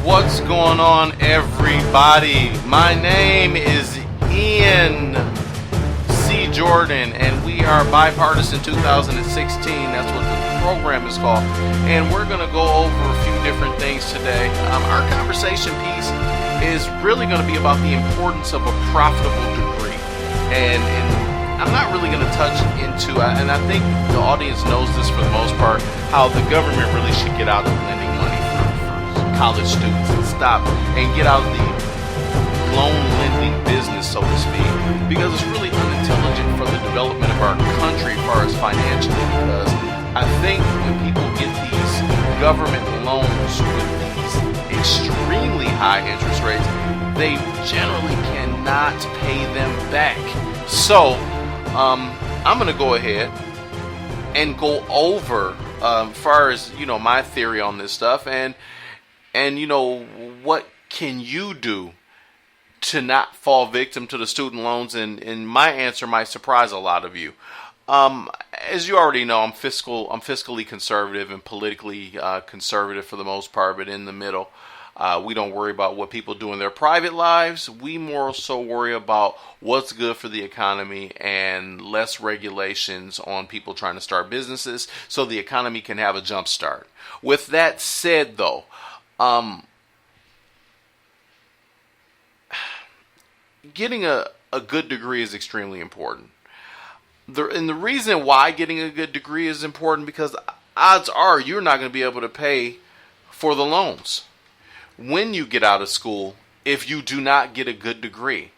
What's going on, everybody? My name is Ian C. Jordan, and we are Bipartisan 2016. That's what the program is called. And we're going to go over a few different things today. Our conversation piece is really going to be about the importance of a profitable degree. And I'm not really going to touch into, and I think the audience knows this for the most part, how the government really should get out of lending money for college students and stop and get out of the loan lending business, so to speak, because it's really unintelligent for the development of our country as far as financially. Because I think when people get these government loans with these extremely high interest rates, they generally cannot pay them back. So I'm going to go ahead and go over as far as my theory on this stuff, and what can you do to not fall victim to the student loans? And my answer might surprise a lot of you. As you already know, I'm fiscally conservative and politically conservative for the most part, but in the middle. We don't worry about what people do in their private lives. We more so worry about what's good for the economy and less regulations on people trying to start businesses so the economy can have a jump start. With that said, though, getting a good degree is extremely important. And the reason why getting a good degree is important because odds are you're not going to be able to pay for the loans when you get out of school if you do not get a good degree.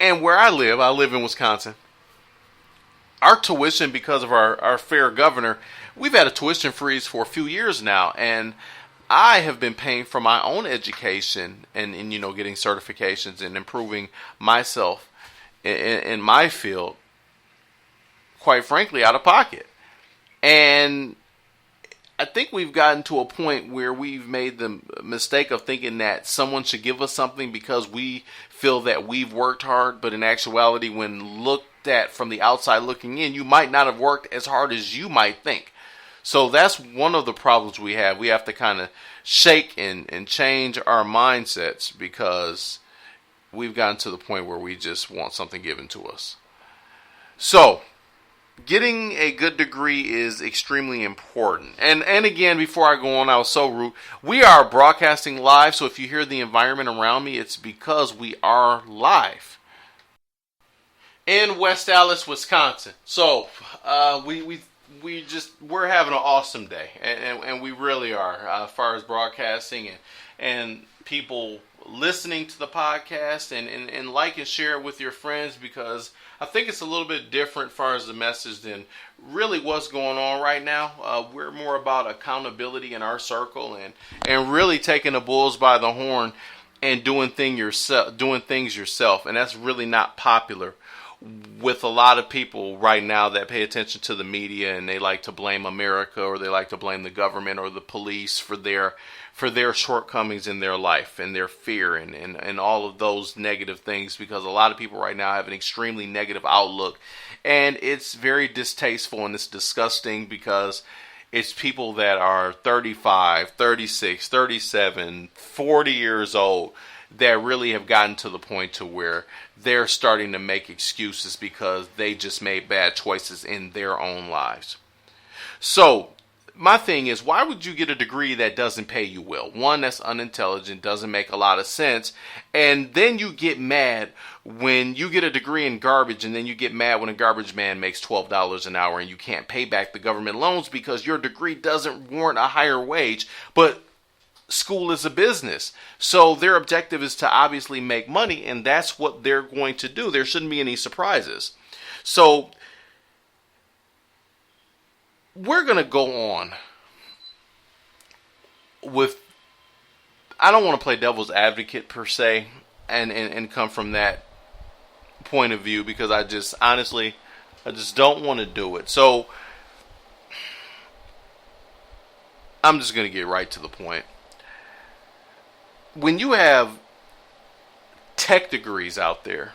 And where I live in Wisconsin, our tuition, because of our fair governor, we've had a tuition freeze for a few years now, and I have been paying for my own education and getting certifications and improving myself in my field, quite frankly, out of pocket. And I think we've gotten to a point where we've made the mistake of thinking that someone should give us something because we feel that we've worked hard, but in actuality, when looked at from the outside looking in, you might not have worked as hard as you might think. So that's one of the problems we have. We have to kind of shake and change our mindsets because we've gotten to the point where we just want something given to us. So getting a good degree is extremely important. And again, before I go on, I was so rude. We are broadcasting live, so if you hear the environment around me, it's because we are live in West Allis, Wisconsin. So we're having an awesome day, and we really are, as far as broadcasting and people listening to the podcast and like and share it with your friends, because I think it's a little bit different as far as the message than really what's going on right now. We're more about accountability in our circle and really taking the bulls by the horn and doing things yourself. And that's really not popular with a lot of people right now that pay attention to the media, and they like to blame America, or they like to blame the government or the police for their shortcomings in their life and their fear and all of those negative things, because a lot of people right now have an extremely negative outlook, and it's very distasteful and it's disgusting because it's people that are 35, 36, 37, 40 years old that really have gotten to the point to where they're starting to make excuses because they just made bad choices in their own lives. So my thing is, why would you get a degree that doesn't pay you well? One, that's unintelligent, doesn't make a lot of sense. And then you get mad when you get a degree in garbage, and then you get mad when a garbage man makes $12 an hour and you can't pay back the government loans because your degree doesn't warrant a higher wage. But school is a business, so their objective is to obviously make money, and that's what they're going to do. There shouldn't be any surprises. So we're going to go on with, I don't want to play devil's advocate per se and come from that point of view, because I just don't want to do it. So I'm just going to get right to the point. When you have tech degrees out there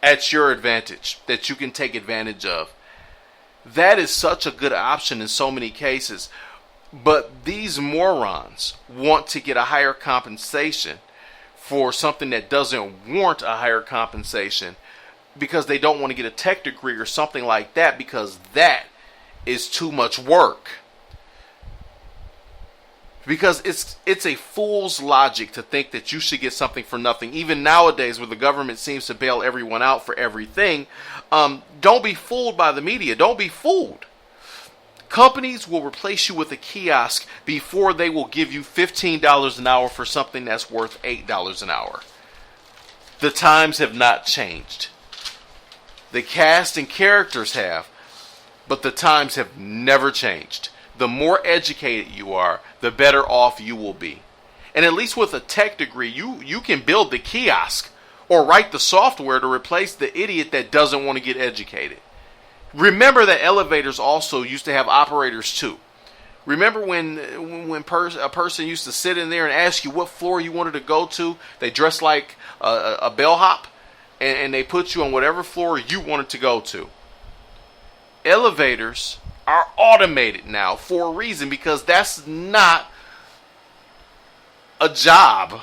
at your advantage that you can take advantage of, that is such a good option in so many cases. But these morons want to get a higher compensation for something that doesn't warrant a higher compensation because they don't want to get a tech degree or something like that because that is too much work. Because it's a fool's logic to think that you should get something for nothing. Even nowadays where the government seems to bail everyone out for everything, don't be fooled by the media. Don't be fooled. Companies will replace you with a kiosk before they will give you $15 an hour for something that's worth $8 an hour. The times have not changed. The cast and characters have, but the times have never changed. The more educated you are, the better off you will be. And at least with a tech degree, you can build the kiosk or write the software to replace the idiot that doesn't want to get educated. Remember that elevators also used to have operators too. Remember when a person used to sit in there and ask you what floor you wanted to go to? They dressed like a bellhop and they put you on whatever floor you wanted to go to. Elevators are automated now for a reason, because that's not a job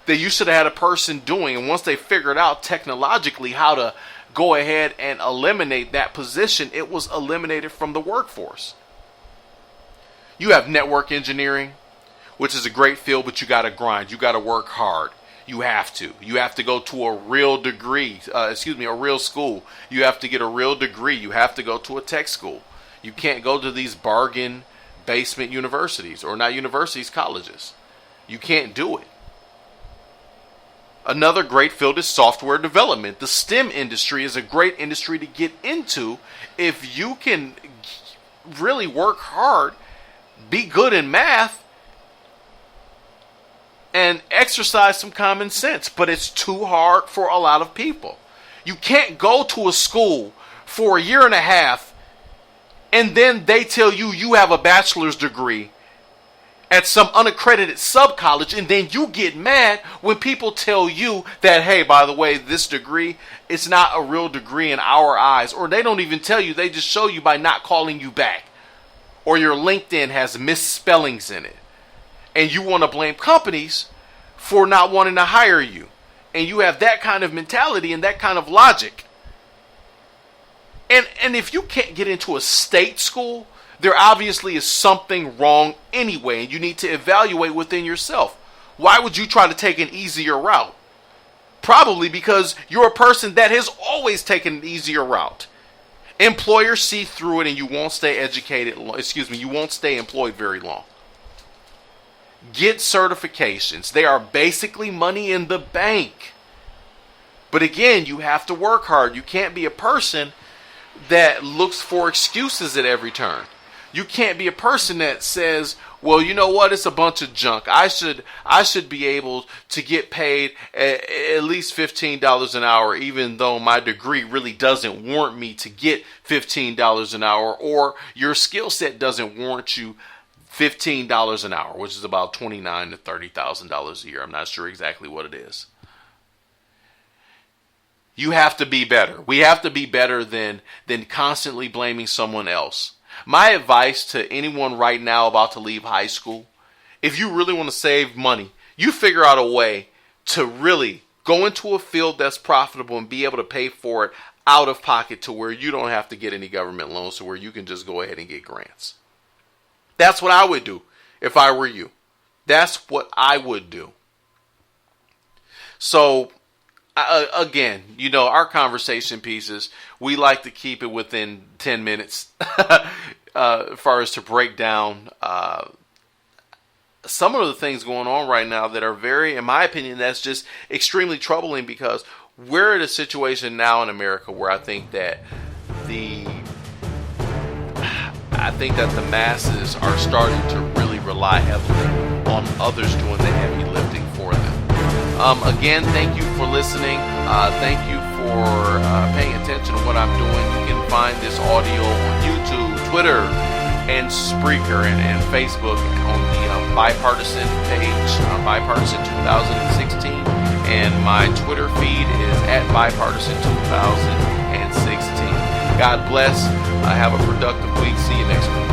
that you should have had a person doing. And once they figured out technologically how to go ahead and eliminate that position, it was eliminated from the workforce. You have network engineering, which is a great field, but you got to grind. You got to work hard. You have to. You have to go to a real degree, a real school. You have to get a real degree. You have to go to a tech school. You can't go to these bargain basement universities, or not universities, colleges. You can't do it. Another great field is software development. The STEM industry is a great industry to get into if you can really work hard, be good in math, and exercise some common sense. But it's too hard for a lot of people. You can't go to a school for a year and a half and then they tell you you have a bachelor's degree at some unaccredited sub-college, and then you get mad when people tell you that, hey, by the way, this degree, it's not a real degree in our eyes. Or they don't even tell you, they just show you by not calling you back. Or your LinkedIn has misspellings in it. And you want to blame companies for not wanting to hire you. And you have that kind of mentality and that kind of logic. And if you can't get into a state school, there obviously is something wrong anyway, and you need to evaluate within yourself. Why would you try to take an easier route? Probably because you're a person that has always taken an easier route. Employers see through it, and you won't stay you won't stay employed very long. Get certifications. They are basically money in the bank. But again, you have to work hard. You can't be a person that looks for excuses at every turn. You can't be a person that says, well, you know what, it's a bunch of junk. I should be able to get paid at least $15 an hour, even though my degree really doesn't warrant me to get $15 an hour, or your skill set doesn't warrant you $15 an hour, which is about $29,000 to $30,000 a year. I'm not sure exactly what it is. You have to be better. We have to be better than constantly blaming someone else. My advice to anyone right now about to leave high school, if you really want to save money, you figure out a way to really go into a field that's profitable and be able to pay for it out of pocket to where you don't have to get any government loans, to where you can just go ahead and get grants. That's what I would do if I were you. That's what I would do. So, again, you know, our conversation pieces, we like to keep it within 10 minutes as far as to break down some of the things going on right now that are very, in my opinion, that's just extremely troubling, because we're in a situation now in America where I think that the masses are starting to really rely heavily on others doing the heavy lifting for them. Again, thank you for listening. Thank you for paying attention to what I'm doing. You can find this audio on YouTube, Twitter, and Spreaker, and Facebook on the Bipartisan page, Bipartisan 2016. And my Twitter feed is at Bipartisan 2016. God bless. Have a productive week. See you next week.